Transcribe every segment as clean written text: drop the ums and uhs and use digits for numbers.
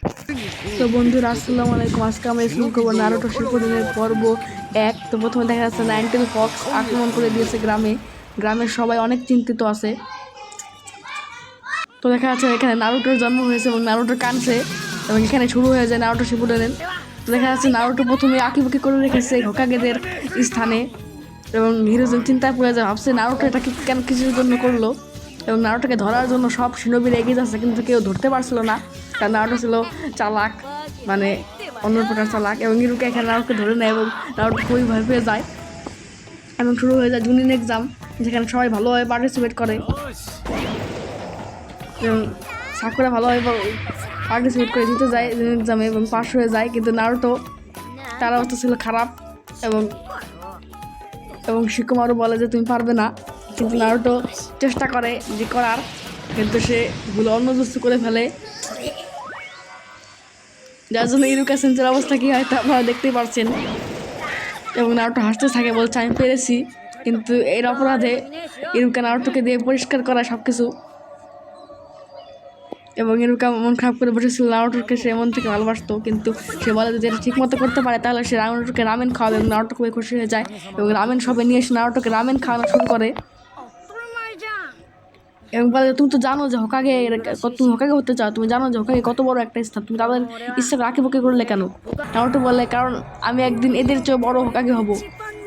তো বন্ধুরা আসসালামু আলাইকুম। আজকে আমরা শুরু করবো নারুটো শিপুডেনের পর্ব 1। তো প্রথমে দেখা যাচ্ছে নাইনটেল ফক্স আক্রমণ করে দিয়েছে গ্রামের সবাই অনেক চিন্তিত আছে। তো দেখা যাচ্ছে এখানে নারুটোর জন্ম হয়েছে এবং নারুটো কাঁদছে এবং এখানে শুরু হয়ে যায় নারুটো শিপুডেনের। তো দেখা যাচ্ছে নারুটো প্রথমে আঁকিবুকি করে রেখেছে হোকাগেদের স্থানে এবং হিরোজন চিন্তায় পড়ে যায়, ভাবছে নারুটো এটা কেন কিছুর জন্য করলো। এবং নারুটোকে ধরার জন্য সব শিনোবিরা এগিয়ে যাচ্ছে, কিন্তু কেউ ধরতে পারছিল না, কারণ নারুটো ছিল চালাক, মানে অন্য প্রকার চালাক। এবং ইরুকা এখানে নারুটোকে ধরে নেয় এবং নারুটো খুবই ভয় পেয়ে যায় এবং শুরু হয়ে যায় জুনিন এক্সাম, যেখানে সবাই ভালোভাবে পার্টিসিপেট করে এবং সাকুরা ভালোভাবে পার্টিসিপেট করে জিতে যায় জুনিন এক্সামে এবং পাস হয়ে যায়। কিন্তু নারুটো তার অবস্থা ছিল খারাপ এবং শিকুমারু বলে যে তুমি পারবে না, কিন্তু নারুটো চেষ্টা করে যে করার, কিন্তু সে ভুল অন্য কিছু করে ফেলে, যার জন্য ইরুকা সেন্সের অবস্থা কী হয় তা আপনারা দেখতেই পারছেন। এবং নারুটো হাসতে থাকে, বলছে আমি পেরেছি, কিন্তু এর অপরাধে ইরুকা নারুটোকে দিয়ে পরিষ্কার করায় সব কিছু। এবং ইরুকা মন খারাপ করে বসেছিল, নারুটোকে সে মন থেকে ভালোবাসতো, কিন্তু সে বলে যে এটা ঠিক মতো করতে পারে তাহলে সে নারুটোকে রামেন খাওয়াবে। এবং নারুটো খুবই খুশি হয়ে যায় এবং রামেন সবে নিয়ে এসে নারুটোকে রামেন খাওয়ানো শুরু করে এবং বলে তুমি তো জানো যে তুমি হোকাগে হতে চাও, তুমি জানো যে হোকাগে কত বড় একটা স্থান, তুমি তাদের ইচ্ছাকে আঁকিবুকি করলে কেন? নারুটো বলে কারণ আমি একদিন এদের চেয়ে বড় হোকাগে হব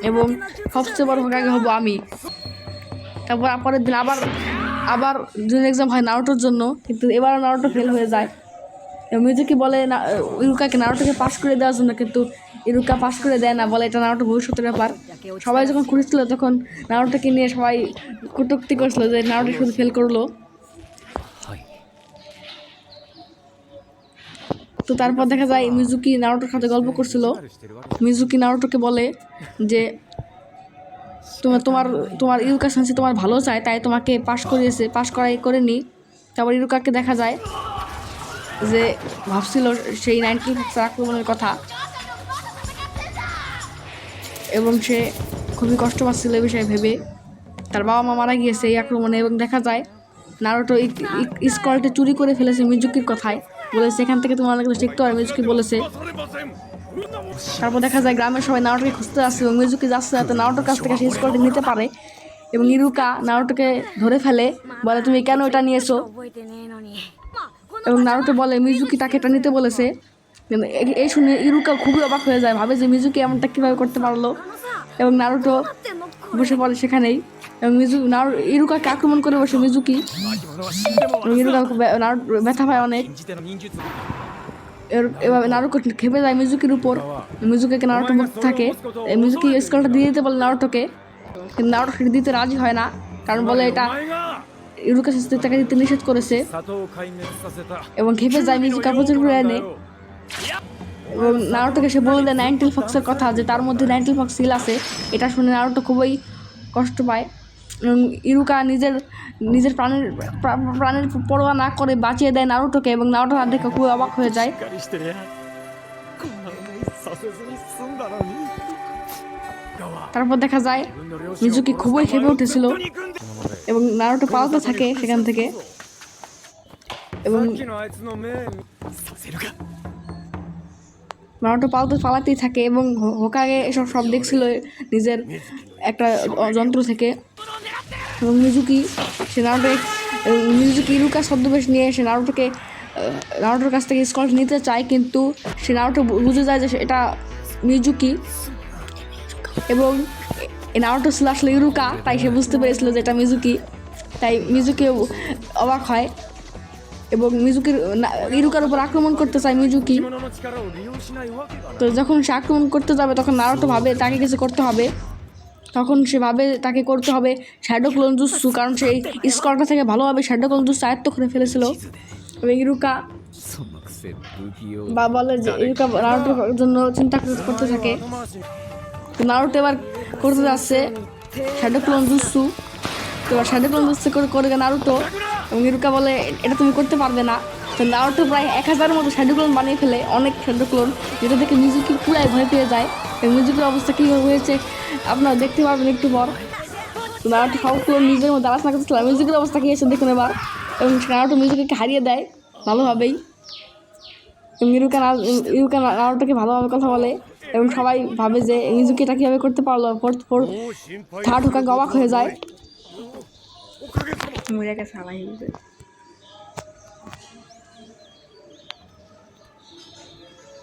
এবং সবচেয়ে বড় হোকাগে হব আমি। তারপর পরের দিন আবার জুনিয়র এক্সাম হয় নারুটোর জন্য, কিন্তু এবারও নারুটো ফেল হয়ে যায়। মিজুকি বলে ইরুকাকে নারুটোকে পাস করে দেওয়ার জন্য, কিন্তু ইরুকা পাস করে দেয় না, বলে এটা নারুটো ভবিষ্যতের ব্যাপার। সবাই যখন খুঁজছিল তখন নারুটোকে নিয়ে সবাই কটূক্তি করছিল যে নারুটো শুধু ফেল করলো। তো তারপর দেখা যায় মিজুকি নারুটোর সাথে গল্প করছিল। মিজুকি নারুটোকে বলে যে তোমার ইরুকা সেন্সেই তোমার ভালো চায়, তাই তোমাকে পাস করেনি। তারপর ইরুকাকে দেখা যায় যে ভাবছিল সেই 90 আক্রমণের কথা এবং সে খুবই কষ্ট পাচ্ছিল এই বিষয়ে ভেবে। তার বাবা মা মারা গিয়েছে এই আক্রমণে এবং দেখা যায় নারুটো স্কলটি চুরি করে ফেলেছে মিজুকির কথায়, বলেছে এখান থেকে তোমার অনেক শিখতে হয়, মিজুকি বলেছে। তারপর দেখা যায় গ্রামের সবাই নারুটোকে খুঁজতে আসছে এবং মিজুকি যাচ্ছে যাতে নারুটোর কাছ থেকে সেই স্কলটি নিতে পারে। এবং ইরুকা নারুটোকে ধরে ফেলে, বলে তুমি কেন এটা নিয়েছো? এবং নারুটো বলে মিজুকি তাকে এটা নিতে বলেছে। এই শুনে ইরুকা খুবই অবাক হয়ে যায়, ভাবে যে মিজুকি এমনটা কীভাবে করতে পারলো। এবং নারুটো বসে পড়ে সেখানেই এবং ইরুকাকে আক্রমণ করে বসে মিজুকি। ইরুকা ব্যথা পায় অনেক। এভাবে নারুটো খেপে যায় মিজুকির উপর। মিজুকিকে নারুটো বলতে থাকে, মিজুকি স্কলটা দিয়ে দিতে বলে নারুটোকে, কিন্তু নারুটো সেটা দিতে রাজি হয় না, কারণ বলে এটা ইরুকা তাকে দিতে নিষেধ করেছে। এবং খেপে যায় মিজুকা প্রচুর পরিমাণে এবং নারুটোকে সে বলে দেয় নাইনটেল ফক্সের কথা, যে তার মধ্যে নাইনটেল ফক্স সিল আছে। এটা শুনে নারুটো খুবই কষ্ট পায় এবং ইরুকা নিজের প্রাণের পরোয়া না করে বাঁচিয়ে দেয় নারুটোকে এবং নারুটো হাত দেখে খুবই অবাক হয়ে যায়। তারপর দেখা যায় মিজুকি খুবই খেপে উঠেছিল এবং নারুটো পালাতে থাকে সেখান থেকে। এবং নারুটো পালাতেই থাকে এবং হোকাগে এসব সব দেখছিল নিজের একটা যন্ত্র থেকে। এবং মিজুকি ইরুকা ছদ্মবেশ নিয়ে সে নারুটোর কাছ থেকে স্কল নিতে চায়, কিন্তু সে নারুটো বুঝে যায় যে এটা মিজুকি এবং নারুটো ছিল আসলে ইরুকা, তাই সে বুঝতে পেরেছিল যে এটা মিজুকি। তাই মিজুকি অবাক হয় এবং ইরুকার উপর আক্রমণ করতে চায় মিজুকি। তো যখন সে আক্রমণ করতে যাবে তখন নারুটো ভাবে তাকে কিছু করতে হবে, তখন সে ভাবে তাকে করতে হবে শ্যাডো ক্লোন জুৎসু, কারণ সেই স্কলটা থেকে ভালোভাবে শ্যাডো ক্লোন জুৎসু আয়ত্ত করে ফেলেছিল। এবং ইরুকা বলে যে ইরুকা নারুটোর জন্য চিন্তা করতে থাকে। নারুটো এবার করতে যাচ্ছে শ্যাডো ক্লোন জুৎসু। তো শ্যাডো ক্লোন জুৎসু করে নারুটো এবং ইরুকা বলে এটা তুমি করতে পারবে না। তো নারুটো প্রায় 1000 মতো শ্যাডো ক্লোন বানিয়ে ফেলে, অনেক শ্যাডো ক্লোন, যেটা দেখে মিজুকি পুরাই ভয় পেয়ে যায়। এবং মিজুকির অবস্থা কীভাবে হয়েছে আপনারা দেখতে পারবেন একটু পর। তো নারুটো সব ক্লোন নিজের মধ্যে আলোচনা করতেছিল, মিজুকির অবস্থা কী হয়েছে দেখুন এবার। এবং নারুটো মিজুকিকে হারিয়ে দেয় ভালোভাবেই। ইরুকা নারুটোকে ভালোভাবে কথা বলে এবং সবাই ভাবে যে মিজুকি এটা কীভাবে করতে পারলো। থার্ড হোকাগে অবাক হয়ে যায়।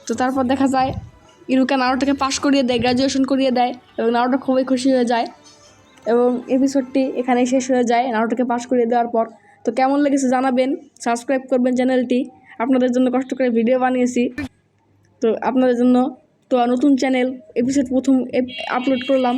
তো তারপর দেখা যায় ইরুকা নারুটোকে পাশ করিয়ে দেয়, গ্র্যাজুয়েশন করিয়ে দেয় এবং নারুটো খুবই খুশি হয়ে যায় এবং এপিসোডটি এখানেই শেষ হয়ে যায় নারুটোকে পাশ করিয়ে দেওয়ার পর। তো কেমন লেগেছে জানাবেন, সাবস্ক্রাইব করবেন চ্যানেলটি, আপনাদের জন্য কষ্ট করে ভিডিও বানিয়েছি। তো আপনাদের জন্য তো নতুন চ্যানেল এপিসোড প্রথম আপলোড করলাম।